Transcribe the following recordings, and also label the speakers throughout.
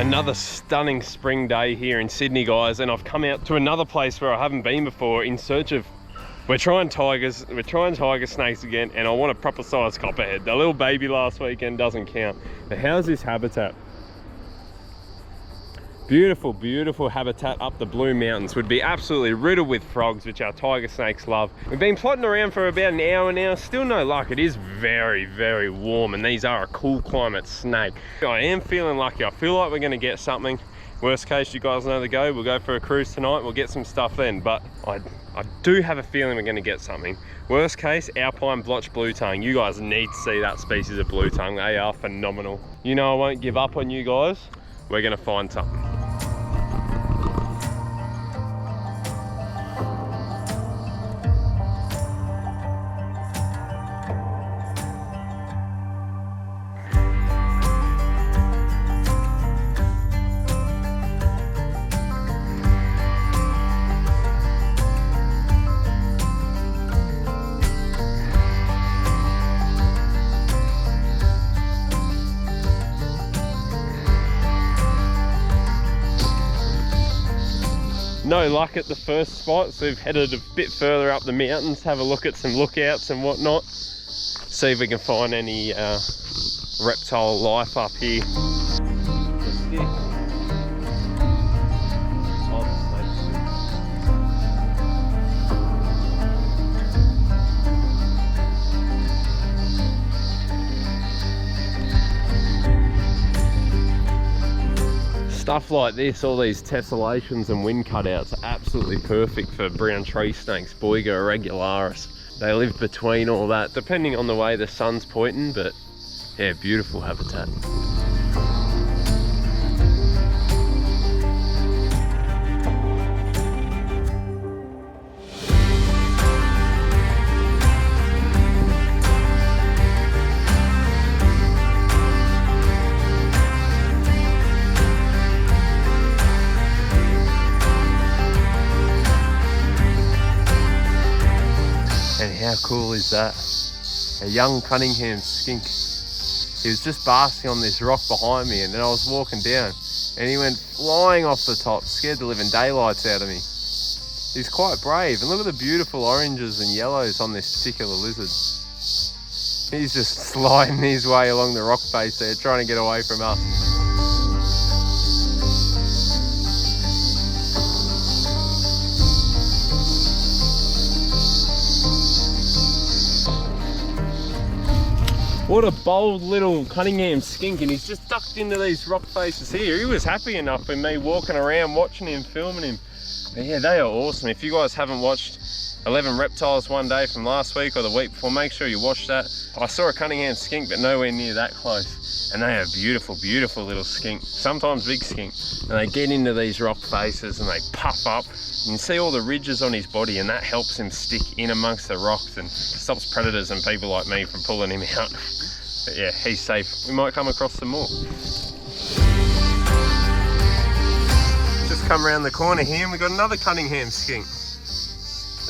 Speaker 1: Another stunning spring day here in Sydney, guys, and I've come out to another place where I haven't been before in search of, we're trying tiger snakes again, and I want a proper size copperhead. The little baby last weekend doesn't count. But how's this habitat? Beautiful, beautiful habitat up the Blue Mountains. Would be absolutely riddled with frogs, which our tiger snakes love. We've been plotting around for about an hour now, still no luck. It is very, very warm, and these are a cool climate snake. I am feeling lucky. I feel like we're gonna get something. Worst case, you guys know the go. We'll go for a cruise tonight, we'll get some stuff then, but I do have a feeling we're gonna get something. Worst case, alpine blotch blue tongue. You guys need to see that species of blue tongue. They are phenomenal. You know I won't give up on you guys. We're gonna find something. No luck at the first spot, so we've headed a bit further up the mountains, have a look at some lookouts and whatnot, see if we can find any reptile life up here. Stuff like this, all these tessellations and wind cutouts are absolutely perfect for brown tree snakes, Boiga irregularis. They live between all that, depending on the way the sun's pointing, but yeah, beautiful habitat. How cool is that? A young Cunningham'S skink. He was just basking on this rock behind me, and then I was walking down and he went flying off the top, scared the living daylights out of me. He's quite brave, and look at the beautiful oranges and yellows on this particular lizard. He's just sliding his way along the rock face there, trying to get away from us. What a bold little Cunningham'S skink, and he's just ducked into these rock faces here. He was happy enough with me walking around, watching him, filming him. But yeah, they are awesome. If you guys haven't watched 11 Reptiles one day from last week or the week before, make sure you watch that. I saw a Cunningham'S skink, but nowhere near that close. And they are beautiful, beautiful little skink, sometimes big skink. And they get into these rock faces and they puff up. You can see all the ridges on his body, and that helps him stick in amongst the rocks and stops predators and people like me from pulling him out. But yeah, he's safe. We might come across some more. Just come around the corner here and we've got another Cunningham'S skink.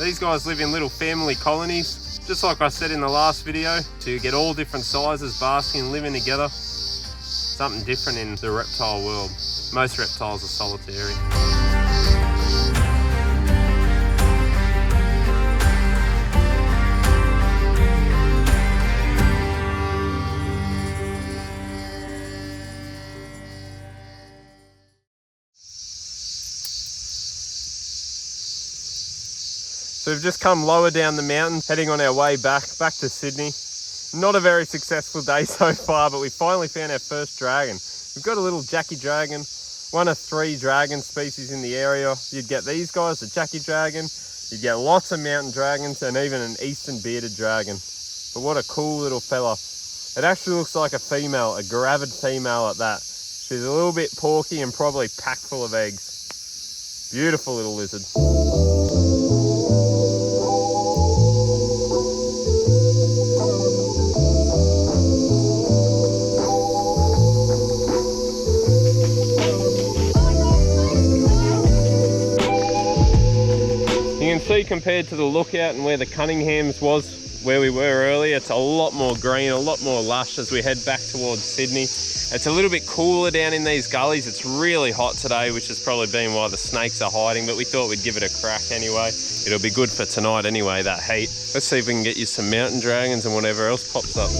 Speaker 1: These guys live in little family colonies, just like I said in the last video, to get all different sizes basking, living together. Something different in the reptile world. Most reptiles are solitary. So we've just come lower down the mountain, heading on our way back to Sydney. Not a very successful day so far, but we finally found our first dragon. We've got a little JACKY dragon, one of 3 dragon species in the area. You'd get these guys, the JACKY dragon, you'd get lots of mountain dragons, and even an eastern bearded dragon. But what a cool little fella. It actually looks like a female, a gravid female at that. She's a little bit porky and probably packed full of eggs. Beautiful little lizard. You can see, compared to the lookout and where the Cunningham'S was, where we were earlier, it's a lot more green, a lot more lush as we head back towards Sydney. It's a little bit cooler down in these gullies. It's really hot today, which has probably been why the snakes are hiding, but we thought we'd give it a crack anyway. It'll be good for tonight anyway, that heat. Let's see if we can get you some mountain dragons and whatever else pops up.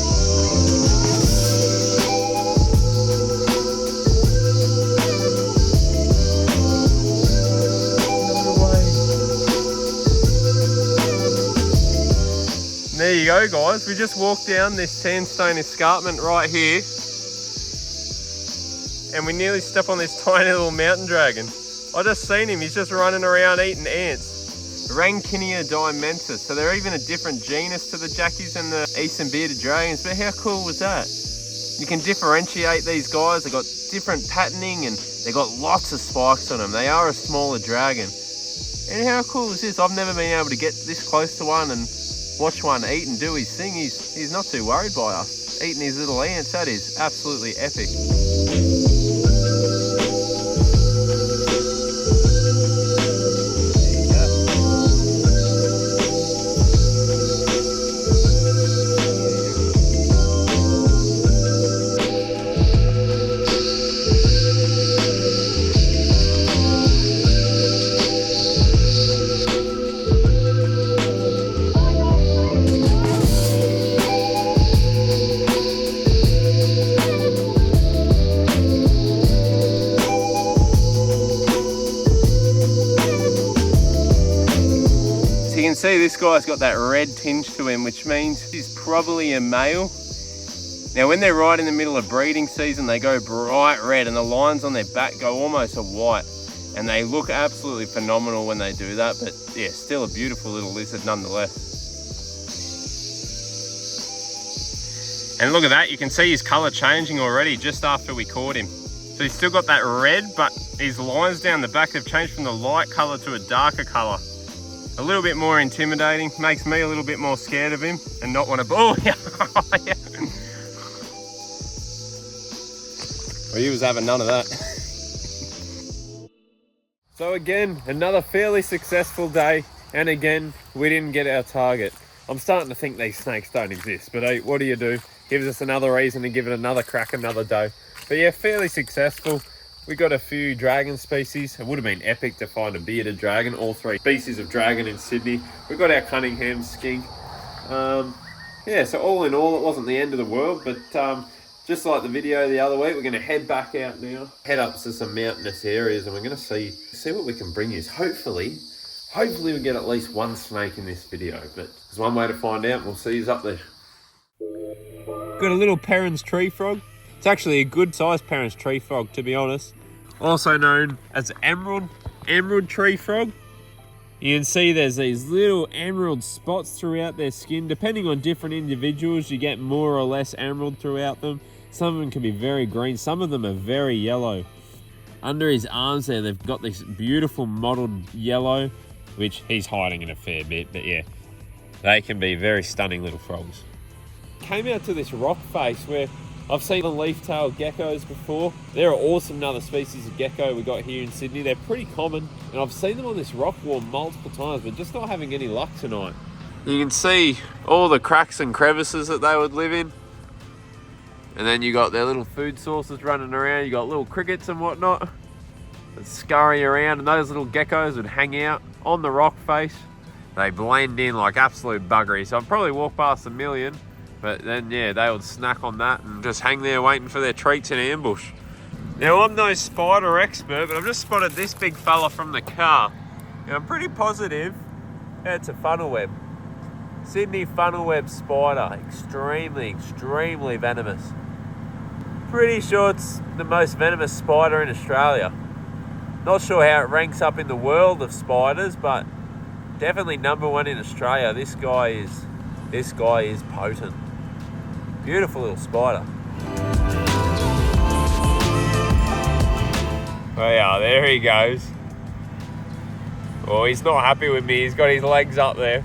Speaker 1: There you go, guys. We just walked down this sandstone escarpment right here, and we nearly step on this tiny little mountain dragon. I just seen him. He's just running around eating ants. Rankinia dimensis. So they're even a different genus to the jackies and the eastern bearded dragons. But how cool was that? You can differentiate these guys. They've got different patterning and they've got lots of spikes on them. They are a smaller dragon. And how cool is this? I've never been able to get this close to one and watch one eat and do his thing. He's not too worried by us eating his little ants. That is absolutely epic. See, this guy's got that red tinge to him, which means he's probably a male. Now when they're right in the middle of breeding season, they go bright red and the lines on their back go almost a white, and they look absolutely phenomenal when they do that. But yeah, still a beautiful little lizard nonetheless. And look at that, you can see his color changing already just after we caught him. So he's still got that red, but his lines down the back have changed from the light color to a darker color. A little bit more intimidating, makes me a little bit more scared of him and not want to, oh yeah. Well, he was having none of that. So again, another fairly successful day, and again, we didn't get our target. I'm starting to think these snakes don't exist, but hey, what do you do? Gives us another reason to give it another crack another day. But yeah, fairly successful. We got a few dragon species. It would have been epic to find a bearded dragon, all three species of dragon in Sydney. We got our CUNNINGHAM'S skink. Yeah, so all in all, it wasn't the end of the world, but just like the video the other week, we're going to head back out now, head up to some mountainous areas, and we're going to see what we can bring you. Hopefully we get at least one snake in this video, but there's one way to find out. We'll see you up there. Got a little Perrin's tree frog. It's actually a good sized Perrin's tree frog, to be honest. Also known as emerald tree frog. You can see there's these little emerald spots throughout their skin. Depending on different individuals, you get more or less emerald throughout them. Some of them can be very green, some of them are very yellow. Under his arms there, they've got this beautiful mottled yellow, which he's hiding in a fair bit, but yeah, they can be very stunning little frogs. Came out to this rock face where I've seen the leaf-tailed geckos before. They're an awesome another species of gecko we got here in Sydney. They're pretty common, and I've seen them on this rock wall multiple times, but just not having any luck tonight. You can see all the cracks and crevices that they would live in. And then you got their little food sources running around. You got little crickets and whatnot that scurry around, and those little geckos would hang out on the rock face. They blend in like absolute buggery. So I've probably walked past a million. But then, yeah, they would snack on that and just hang there waiting for their treats in ambush. Now, I'm no spider expert, but I've just spotted this big fella from the car. Now, I'm pretty positive it's a funnel web. Sydney funnel web spider. Extremely venomous. Pretty sure it's the most venomous spider in Australia. Not sure how it ranks up in the world of spiders, but definitely number 1 in Australia. This guy is potent. Beautiful little spider. Oh yeah, there he goes. Oh, he's not happy with me. He's got his legs up there.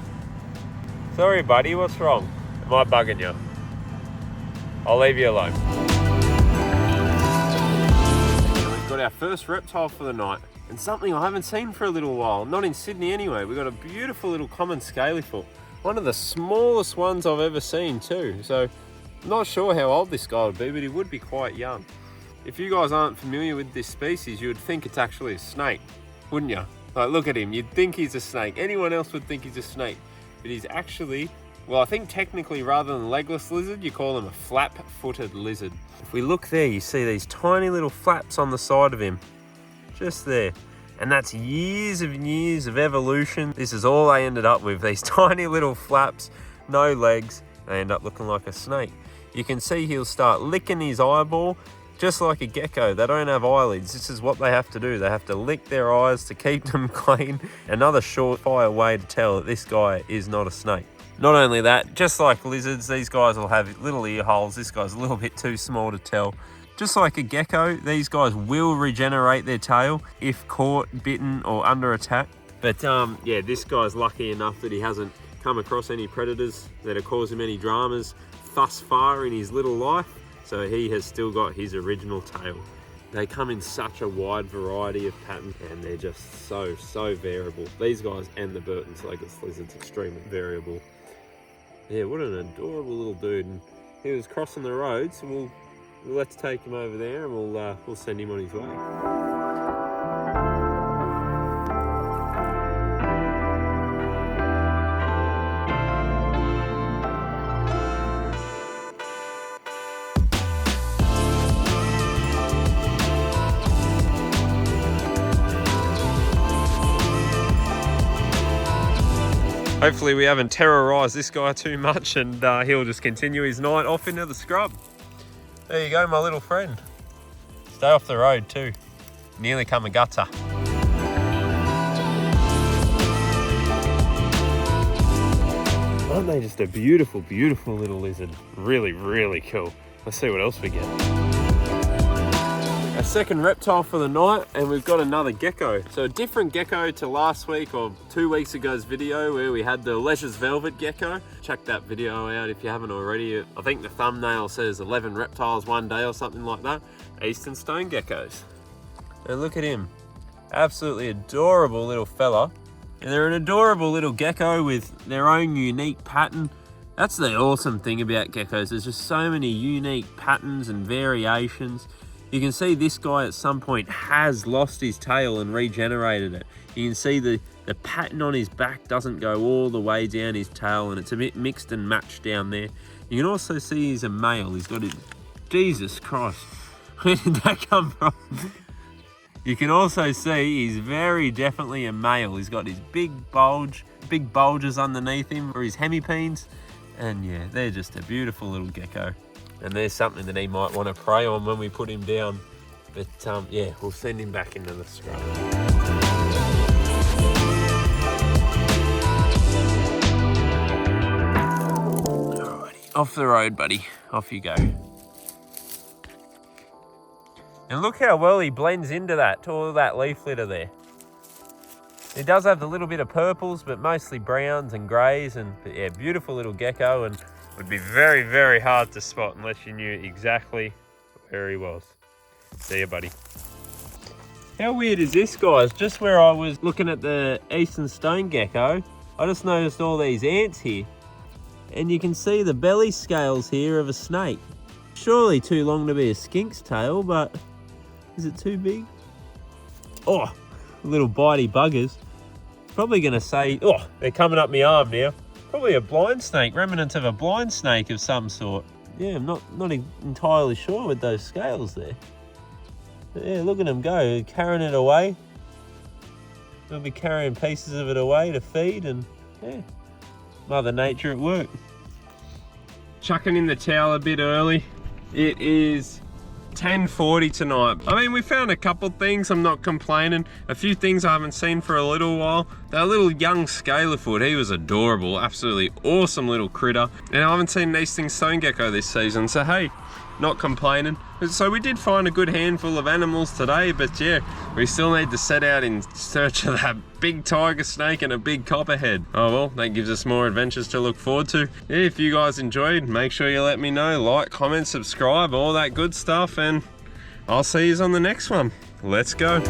Speaker 1: Sorry, buddy, what's wrong? Am I bugging you? I'll leave you alone. We've got our first reptile for the night, and something I haven't seen for a little while. Not in Sydney anyway. We've got a beautiful little common scaly-foot. One of the smallest ones I've ever seen too. So I'm not sure how old this guy would be, but he would be quite young. If you guys aren't familiar with this species, you would think it's actually a snake, wouldn't you? Like, look at him, you'd think he's a snake. Anyone else would think he's a snake, but he's actually, well, I think technically rather than legless lizard, you call him a flap-footed lizard. If we look there, you see these tiny little flaps on the side of him, just there. And that's years of evolution. This is all they ended up with, these tiny little flaps, no legs. They end up looking like a snake. You can see he'll start licking his eyeball, just like a gecko. They don't have eyelids. This is what they have to do. They have to lick their eyes to keep them clean. Another surefire way to tell that this guy is not a snake. Not only that, just like lizards, these guys will have little ear holes. This guy's a little bit too small to tell. Just like a gecko, these guys will regenerate their tail if caught, bitten, or under attack. But yeah, this guy's lucky enough that he hasn't come across any predators that have caused him any dramas thus far in his little life. So he has still got his original tail. They come in such a wide variety of patterns, and they're just so variable. These guys and the Burton's legless lizard's extremely variable. Yeah, what an adorable little dude. And he was crossing the road, so let's take him over there and we'll send him on his way. Hopefully we haven't terrorised this guy too much, and he'll just continue his night off into the scrub. There you go, my little friend. Stay off the road too. Nearly come a gutter. Aren't they just a beautiful, beautiful little lizard? Really cool. Let's see what else we get. A second reptile for the night, and we've got another gecko. So a different gecko to last week or 2 weeks ago's video where we had the Leisure's velvet gecko. Check that video out if you haven't already. I think the thumbnail says 11 reptiles one day or something like that. Eastern stone geckos. And look at him. Absolutely adorable little fella. And they're an adorable little gecko with their own unique pattern. That's the awesome thing about geckos. There's just so many unique patterns and variations. You can see this guy at some point has lost his tail and regenerated it. You can see the pattern on his back doesn't go all the way down his tail, and it's a bit mixed and matched down there. You can also see he's a male. He's got his... Jesus Christ. Where did that come from? You can also see he's very definitely a male. He's got his big bulges underneath him for his hemipenes. And yeah, they're just a beautiful little gecko. And there's something that he might want to prey on when we put him down. But yeah, we'll send him back into the scrub. Alrighty, off the road, buddy. Off you go. And look how well he blends into that, to all that leaf litter there. He does have the little bit of purples, but mostly browns and greys. But yeah, beautiful little gecko, and would be very hard to spot unless you knew exactly where he was. See ya, buddy. How weird is this, guys? Just where I was looking at the eastern stone gecko, I just noticed all these ants here. And you can see the belly scales here of a snake. Surely too long to be a skink's tail, but is it too big? Oh, little bitey buggers. Probably gonna say, oh, they're coming up my arm now. Probably a blind snake, remnants of a blind snake of some sort. Yeah, I'm not entirely sure with those scales there. But yeah, look at them go, carrying it away. They'll be carrying pieces of it away to feed, and yeah, Mother Nature at work. Chucking in the towel a bit early. It is 10:40 tonight. I mean, we found a couple things, I'm not complaining. A few things I haven't seen for a little while. That little young Scaly-foot, he was adorable, absolutely awesome little critter. And I haven't seen an eastern stone gecko this season, so hey, not complaining. So we did find a good handful of animals today, but yeah, we still need to set out in search of that big tiger snake and a big copperhead. Oh well, that gives us more adventures to look forward to. Yeah, if you guys enjoyed, make sure you let me know. Like, comment, subscribe, all that good stuff, and I'll see you on the next one. Let's go.